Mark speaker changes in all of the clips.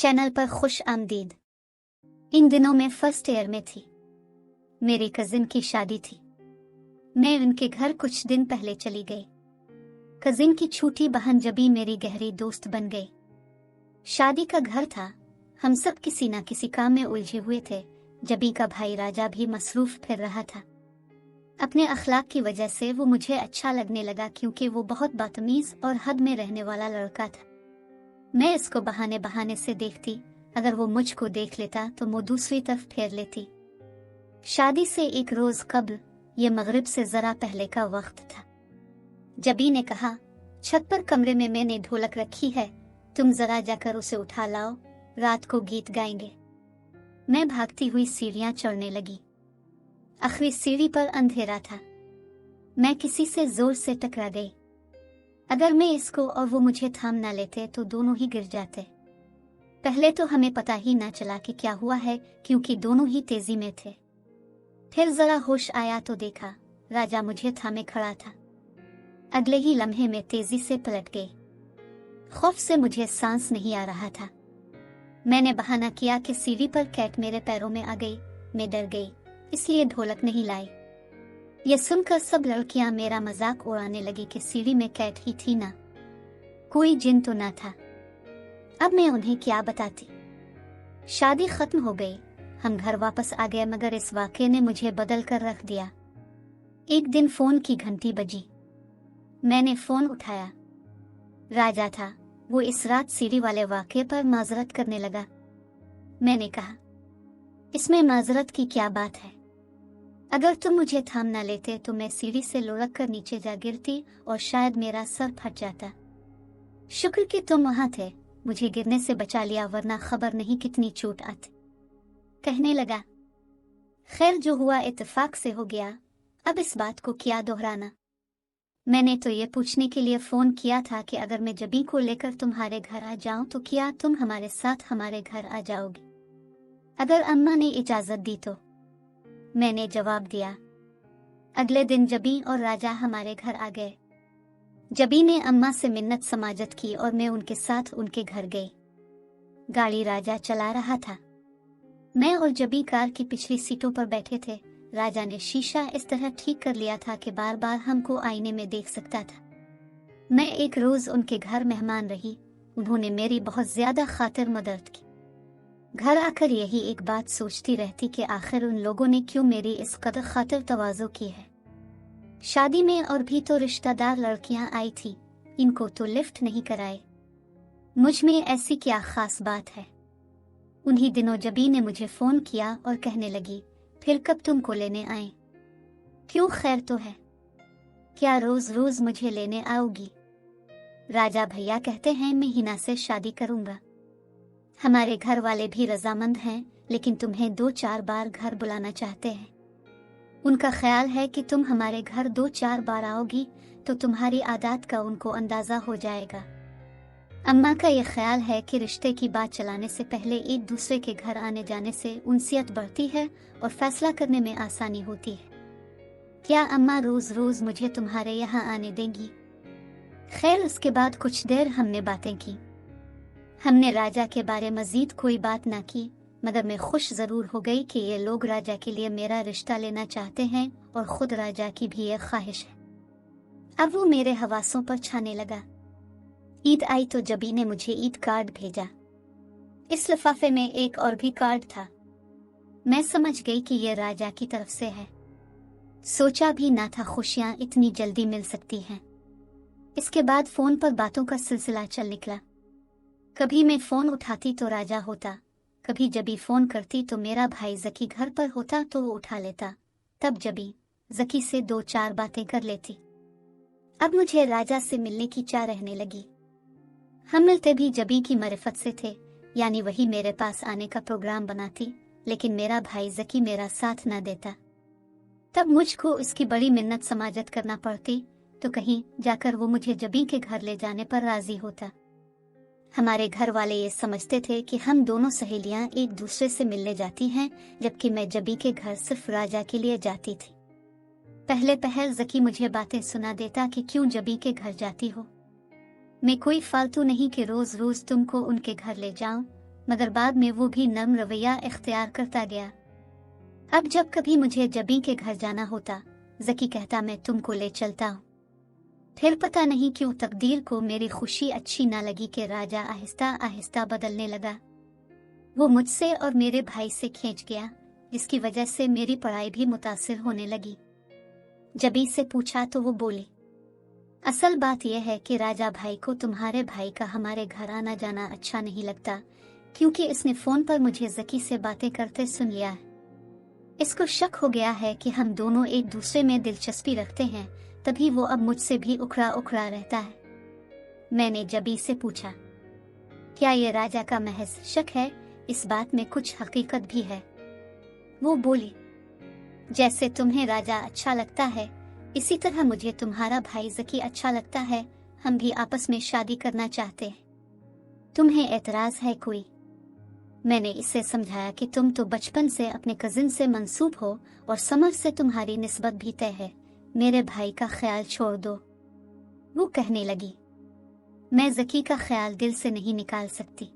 Speaker 1: Channel पर खुश आमदीद। इन दिनों मैं फर्स्ट ईयर में थी। मेरी कजिन की शादी थी। मैं उनके घर कुछ दिन पहले चली गई। कजिन की छोटी बहन जबी मेरी गहरी दोस्त बन गई। शादी का घर था, हम सब किसी न किसी काम में उलझे हुए थे। जबी का भाई राजा भी मसरूफ फिर रहा था। अपने अखलाक की वजह से वो मुझे अच्छा लगने लगा, क्योंकि वो बहुत बदतमीज और हद में रहने वाला लड़का था। मैं इसको बहाने बहाने से देखती, अगर वो मुझको देख लेता तो मुंह दूसरी तरफ फेर लेती। शादी से एक रोज कबल, ये मगरिब से जरा पहले का वक्त था। जबी ने कहा, छत पर कमरे में मैंने ढोलक रखी है, तुम जरा जाकर उसे उठा लाओ, रात को गीत गाएंगे। मैं भागती हुई सीढ़ियां चढ़ने लगी। आखिरी सीढ़ी पर अंधेरा था। मैं किसी से जोर से टकरा गई। अगर मैं इसको और वो मुझे थाम ना लेते तो दोनों ही गिर जाते। पहले तो हमें पता ही ना चला कि क्या हुआ है, क्योंकि दोनों ही तेजी में थे। फिर जरा होश आया तो देखा राजा मुझे थामे खड़ा था। अगले ही लम्हे में तेजी से पलट गई। खौफ से मुझे सांस नहीं आ रहा था। मैंने बहाना किया कि सीढ़ी पर कैट मेरे पैरों में आ गई। मैं डर गई, इसलिए ढोलक नहीं लाई। ये सुनकर सब लड़कियां मेरा मजाक उड़ाने लगी कि सीढ़ी में कैट ही थी ना, कोई जिन तो ना था। अब मैं उन्हें क्या बताती। शादी खत्म हो गई, हम घर वापस आ गए, मगर इस वाक़े ने मुझे बदल कर रख दिया। एक दिन फोन की घंटी बजी। मैंने फोन उठाया। राजा था। वो इस रात सीढ़ी वाले वाक़े पर माजरत करने लगा। मैंने कहा, इसमें माजरत की क्या बात है? अगर तुम मुझे थाम ना लेते तो मैं सीढ़ी से लुढ़क कर नीचे जा गिरती और शायद मेरा सर फट जाता। शुक्र कि तुम वहां थे, मुझे गिरने से बचा लिया, वरना खबर नहीं कितनी चोट आती। कहने लगा, खैर जो हुआ इत्तेफाक से हो गया, अब इस बात को क्या दोहराना। मैंने तो ये पूछने के लिए फोन किया था कि अगर मैं जबी को लेकर तुम्हारे घर आ जाऊं तो क्या तुम हमारे साथ हमारे घर आ जाओगी, अगर अम्मा ने इजाजत दी तो। मैंने जवाब दिया। अगले दिन जबी और राजा हमारे घर आ गए। जबी ने अम्मा से मिन्नत समाजत की और मैं उनके साथ उनके घर गई। गाड़ी राजा चला रहा था। मैं और जबी कार की पिछली सीटों पर बैठे थे। राजा ने शीशा इस तरह ठीक कर लिया था कि बार बार हमको आईने में देख सकता था। मैं एक रोज उनके घर मेहमान रही। उन्होंने मेरी बहुत ज्यादा खातिर मदद की। घर आकर यही एक बात सोचती रहती कि आखिर उन लोगों ने क्यों मेरी इस कदर खातिर तवाज़ो की है। शादी में और भी तो रिश्तेदार लड़कियां आई थी, इनको तो लिफ्ट नहीं कराए। मुझ में ऐसी क्या खास बात है। उन्हीं दिनों जबी ने मुझे फोन किया और कहने लगी, फिर कब तुमको लेने आए? क्यों, खैर तो है? क्या रोज रोज मुझे लेने आओगी? राजा भैया कहते हैं मैं हिना से शादी करूंगा। हमारे घर वाले भी रजामंद हैं, लेकिन तुम्हें 2-4 बार घर बुलाना चाहते हैं। उनका ख्याल है कि तुम हमारे घर 2-4 बार आओगी तो तुम्हारी आदत का उनको अंदाजा हो जाएगा। अम्मा का यह ख्याल है कि रिश्ते की बात चलाने से पहले एक दूसरे के घर आने जाने से उनसियत बढ़ती है और फैसला करने में आसानी होती है। क्या अम्मा रोज रोज मुझे तुम्हारे यहाँ आने देंगी? खैर, उसके बाद कुछ देर हमने बातें की। हमने राजा के बारे मजीद कोई बात ना की, मगर मैं खुश जरूर हो गई कि ये लोग राजा के लिए मेरा रिश्ता लेना चाहते हैं और खुद राजा की भी ये ख्वाहिश है। अब वो मेरे हवासों पर छाने लगा। ईद आई तो जबी ने मुझे ईद कार्ड भेजा। इस लिफाफे में एक और भी कार्ड था। मैं समझ गई कि ये राजा की तरफ से है। सोचा भी ना था खुशियां इतनी जल्दी मिल सकती हैं। इसके बाद फोन पर बातों का सिलसिला चल निकला। कभी मैं फोन उठाती तो राजा होता, कभी जबी फोन करती तो मेरा भाई जकी घर पर होता तो वो उठा लेता। तब जबी जकी से 2-4 बातें कर लेती। अब मुझे राजा से मिलने की चाह रहने लगी। हम मिलते भी जबी की मरिफत से थे, यानी वही मेरे पास आने का प्रोग्राम बनाती, लेकिन मेरा भाई जकी मेरा साथ ना देता। तब मुझको उसकी बड़ी मिन्नत समाजत करना पड़ती, तो कहीं जाकर वो मुझे जबी के घर ले जाने पर राजी होता। हमारे घर वाले ये समझते थे कि हम दोनों सहेलियां एक दूसरे से मिलने जाती हैं, जबकि मैं जबी के घर सिर्फ राजा के लिए जाती थी। पहले पहल जकी मुझे बातें सुना देता कि क्यों जबी के घर जाती हो। मैं कोई फालतू नहीं कि रोज रोज तुमको उनके घर ले जाऊं, मगर बाद में वो भी नर्म रवैया इख्तियार करता गया। अब जब कभी मुझे जबी के घर जाना होता, जकी कहता मैं तुमको ले चलता हूँ। फिर पता नहीं क्यों तकदीर को मेरी खुशी अच्छी ना लगी कि राजा आहिस्ता आहिस्ता बदलने लगा। वो मुझसे और मेरे भाई से खींच गया, जिसकी वजह से मेरी पढ़ाई भी मुतासिर होने लगी। जबी से पूछा तो वो बोली, असल बात यह है कि राजा भाई को तुम्हारे भाई का हमारे घर आना जाना अच्छा नहीं लगता, क्योंकि इसने फोन पर मुझे जकी से बातें करते सुन लिया है। इसको शक हो गया है कि हम दोनों एक दूसरे में दिलचस्पी रखते हैं, तभी वो अब मुझसे भी उखड़ा उखड़ा रहता है। मैंने जबी से पूछा, क्या ये राजा का महज शक है, इस बात में कुछ हकीकत भी है? वो बोली, जैसे तुम्हें राजा अच्छा लगता है, इसी तरह मुझे तुम्हारा भाई जकी अच्छा लगता है। हम भी आपस में शादी करना चाहते हैं। तुम्हें एतराज है कोई? मैंने इसे समझाया कि तुम तो बचपन से अपने कजिन से मंसूब हो और समर से तुम्हारी निस्बत भी तय है। मेरे भाई का ख्याल छोड़ दो। वो कहने लगी, मैं जकी का ख्याल दिल से नहीं निकाल सकती।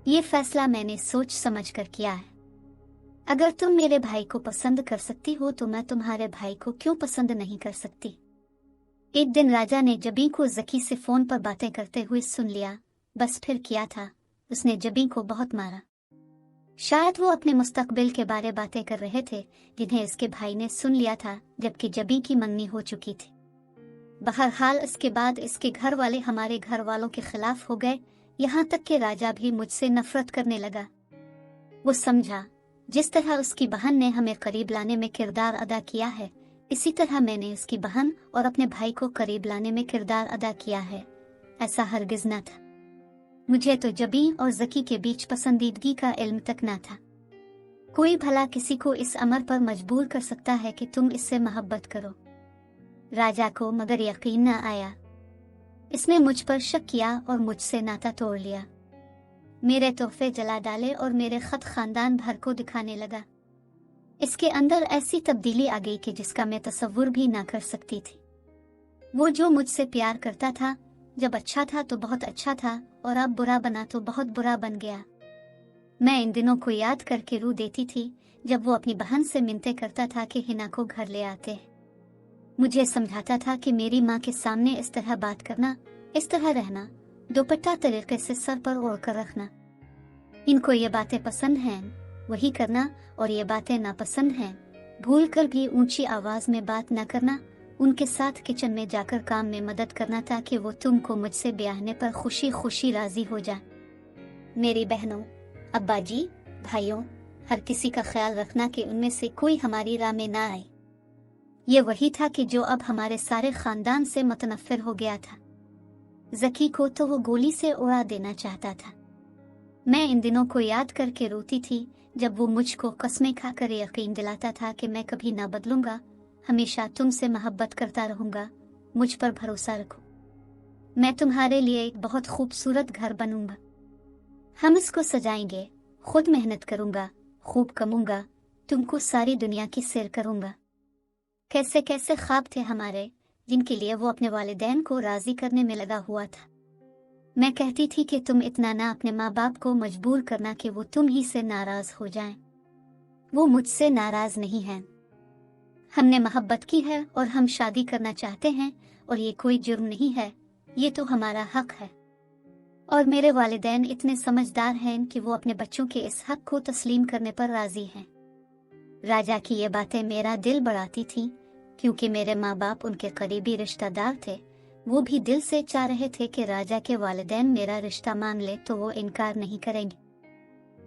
Speaker 1: ये फैसला मैंने सोच समझ कर किया है। अगर तुम मेरे भाई को पसंद कर सकती हो तो मैं तुम्हारे भाई को क्यों पसंद नहीं कर सकती? एक दिन राजा ने जबी को जकी से फोन पर बातें करते हुए सुन लिया। बस फिर किया था, उसने जबी को बहुत मारा। शायद वो अपने मुस्तकबिल के बारे बातें कर रहे थे, जिन्हें इसके भाई ने सुन लिया था, जबकि जबी की मंगनी हो चुकी थी। बहरहाल इसके बाद इसके घर वाले हमारे घर वालों के खिलाफ हो गए, यहाँ तक कि राजा भी मुझसे नफरत करने लगा। वो समझा, जिस तरह उसकी बहन ने हमें करीब लाने में किरदार अदा किया है, इसी तरह मैंने उसकी बहन और अपने भाई को करीब लाने में किरदार अदा किया है। ऐसा हरगिज न था। मुझे तो जबी और जकी के बीच पसंदीदगी का इल्म तक न था। कोई भला किसी को इस अमर पर मजबूर कर सकता है कि तुम इससे मोहब्बत करो? राजा को मगर यकीन न आया। इसने मुझ पर शक किया और मुझसे नाता तोड़ लिया। मेरे तोहफे जला डाले और मेरे खत खानदान भर को दिखाने लगा। इसके अंदर ऐसी तब्दीली आ गई कि जिसका मैं तसव्वुर भी ना कर सकती थी। वो जो मुझसे प्यार करता था, जब अच्छा था तो बहुत अच्छा था, और अब बुरा बना तो बहुत बुरा बन गया। मैं इन दिनों को याद करके रो देती थी, जब वो अपनी बहन से मिन्नतें करता था कि हिना को घर ले आते। मुझे समझाता था कि मेरी माँ के सामने इस तरह बात करना, इस तरह रहना, दुपट्टा तरीके से सर पर ओढ़ कर रखना। इनको ये बातें पसंद हैं, वही करना, और ये बातें नापसंद हैं, भूल कर भी ऊंची आवाज में बात न करना। उनके साथ किचन में जाकर काम में मदद करना ताकि वो तुमको मुझसे ब्याहने पर खुशी खुशी राजी हो जाए। मेरी बहनों, अब्बा जी, भाइयों, हर किसी का ख्याल रखना कि उनमें से कोई हमारी राह में ना आए। ये वही था कि जो अब हमारे सारे खानदान से मुतनफ्फिर हो गया था। जकी को तो वो गोली से उड़ा देना चाहता था। मैं इन दिनों को याद करके रोती थी, जब वो मुझको कस्में खाकर यकीन दिलाता था कि मैं कभी ना बदलूंगा, हमेशा तुमसे मोहब्बत करता रहूंगा, मुझ पर भरोसा रखो। मैं तुम्हारे लिए एक बहुत खूबसूरत घर बनूंगा। हम इसको सजाएंगे, खुद मेहनत करूंगा, खूब कमाऊंगा, तुमको सारी दुनिया की सैर करूंगा। कैसे कैसे ख्वाब थे हमारे, जिनके लिए वो अपने वालिदैन को राजी करने में लगा हुआ था। मैं कहती थी कि तुम इतना ना अपने माँ बाप को मजबूर करना कि वो तुम ही से नाराज हो जाएं। वो मुझसे नाराज नहीं हैं। हमने मोहब्बत की है और हम शादी करना चाहते हैं, और ये कोई जुर्म नहीं है, ये तो हमारा हक है। और मेरे वालिदैन इतने समझदार हैं कि वो अपने बच्चों के इस हक को तस्लीम करने पर राजी हैं। राजा की ये बातें मेरा दिल बढ़ाती थी, क्योंकि मेरे माँ बाप उनके करीबी रिश्तेदार थे। वो भी दिल से चाह रहे थे कि राजा के वालिदैन मेरा रिश्ता मान ले तो वो इनकार नहीं करेंगे।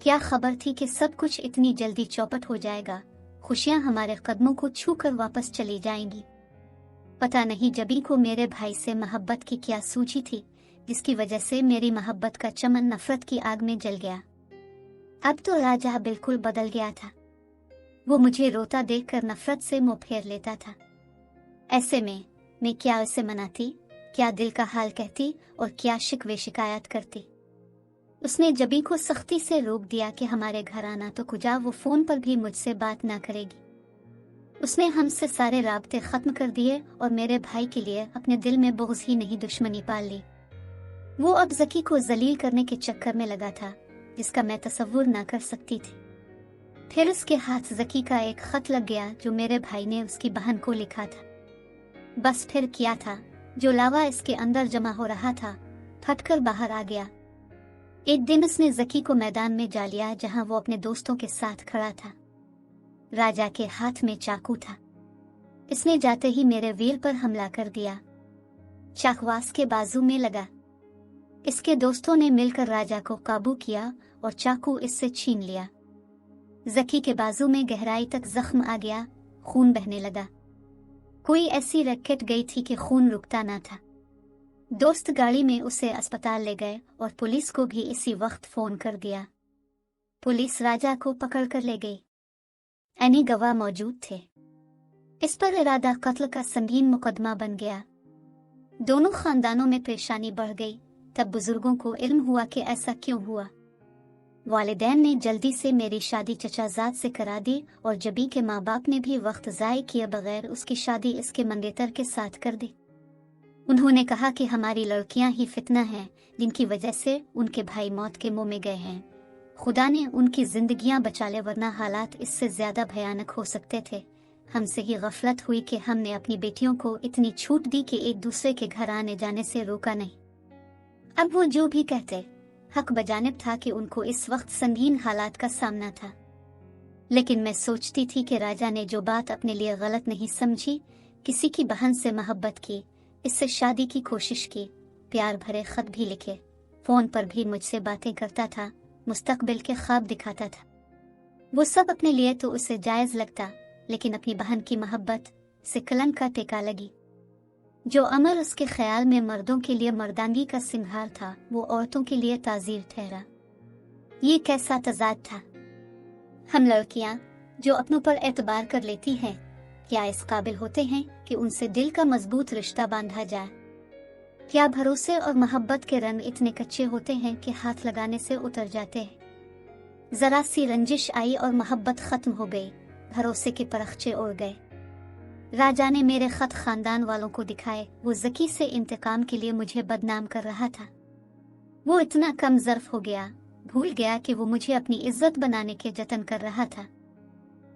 Speaker 1: क्या खबर थी कि सब कुछ इतनी जल्दी चौपट हो जाएगा, खुशियां हमारे कदमों को छू कर वापस चली जाएंगी। पता नहीं जबी को मेरे भाई से मोहब्बत की क्या सूझी थी, जिसकी वजह से मेरी मोहब्बत का चमन नफरत की आग में जल गया। अब तो राजा बिल्कुल बदल गया था। वो मुझे रोता देखकर नफरत से मुंह फेर लेता था। ऐसे में मैं क्या उसे मनाती, क्या दिल का हाल कहती, और क्या शिकवे शिकायत करती। उसने जबी को सख्ती से रोक दिया कि हमारे घर आना तो कुजा, वो फोन पर भी मुझसे बात ना करेगी। उसने हमसे सारे राब्ते खत्म कर दिए और मेरे भाई के लिए अपने दिल में बुग़्ज़ ही नहीं दुश्मनी पाल ली। वो अब जकी को जलील करने के चक्कर में लगा था, जिसका मैं तसव्वुर ना कर सकती थी। फिर उसके हाथ ज़की का एक खत लग गया जो मेरे भाई ने उसकी बहन को लिखा था। बस फिर क्या था, जो लावा इसके अंदर जमा हो रहा था फटकर बाहर आ गया। एक दिन उसने ज़की को मैदान में जा लिया जहां वो अपने दोस्तों के साथ खड़ा था। राजा के हाथ में चाकू था। इसने जाते ही मेरे वीर पर हमला कर दिया। चाकवास के बाजू में लगा। इसके दोस्तों ने मिलकर राजा को काबू किया और चाकू इससे छीन लिया। ज़की के बाजू में गहराई तक जख्म आ गया, खून बहने लगा। कोई ऐसी रैकेट गई थी कि खून रुकता ना था। दोस्त गाड़ी में उसे अस्पताल ले गए और पुलिस को भी इसी वक्त फोन कर दिया। पुलिस राजा को पकड़ कर ले गई। अन्य गवाह मौजूद थे। इस पर इरादा कत्ल का संगीन मुकदमा बन गया। दोनों खानदानों में परेशानी बढ़ गई। तब बुजुर्गों को इल्म हुआ कि ऐसा क्यों हुआ। वालिदैन ने जल्दी से मेरी शादी चचाजाद से करा दी और जबी के माँ बाप ने भी वक्त ज़ाय किए बगैर उसकी शादी इसके मंगेतर के साथ कर दी। उन्होंने कहा कि हमारी लड़कियां ही फितना हैं जिनकी वजह से उनके भाई मौत के मुंह में गए हैं। खुदा ने उनकी जिंदगियां बचा ले वरना हालात इससे ज्यादा भयानक हो सकते थे। हमसे ही गफलत हुई कि हमने अपनी बेटियों को इतनी छूट दी कि एक दूसरे के घर आने जाने से रोका नहीं। अब वो जो भी कहते हक बजानिब था कि उनको इस वक्त संगीन हालात का सामना था। लेकिन मैं सोचती थी कि राजा ने जो बात अपने लिए गलत नहीं समझी, किसी की बहन से मोहब्बत की, इससे शादी की कोशिश की, प्यार भरे खत भी लिखे, फोन पर भी मुझसे बातें करता था, मुस्तकबिल के ख्वाब दिखाता था। वो सब अपने लिए तो उसे जायज लगता, लेकिन अपनी बहन की मोहब्बत से कलंक का टेका लगी। जो अमर उसके ख्याल में मर्दों के लिए मर्दांगी का सिंगार था, वो औरतों के लिए ताजीर ठहरा। ये कैसा तजाद था। हम लड़कियां जो अपनों पर एतबार कर लेती हैं, क्या इस काबिल होते हैं कि उनसे दिल का मजबूत रिश्ता बांधा जाए? क्या भरोसे और मोहब्बत के रंग इतने कच्चे होते हैं कि हाथ लगाने से उतर जाते हैं? जरा सी रंजिश आई और मोहब्बत खत्म हो गई, भरोसे के परखचे उड़ गए। राजा ने मेरे खत खानदान वालों को दिखाए। वो ज़की से इंतकाम के लिए मुझे बदनाम कर रहा था। वो इतना कम ज़र्फ हो गया, भूल गया कि वो मुझे अपनी इज्जत बनाने के जतन कर रहा था।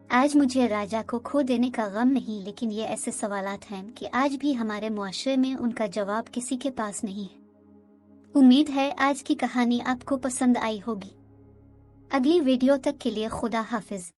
Speaker 1: आज मुझे राजा को खो देने का गम नहीं, लेकिन ये ऐसे सवालात हैं कि आज भी हमारे मुआशरे में उनका जवाब किसी के पास नहीं है। उम्मीद है आज की कहानी आपको पसंद आई होगी। अगली वीडियो तक के लिए खुदा हाफिज।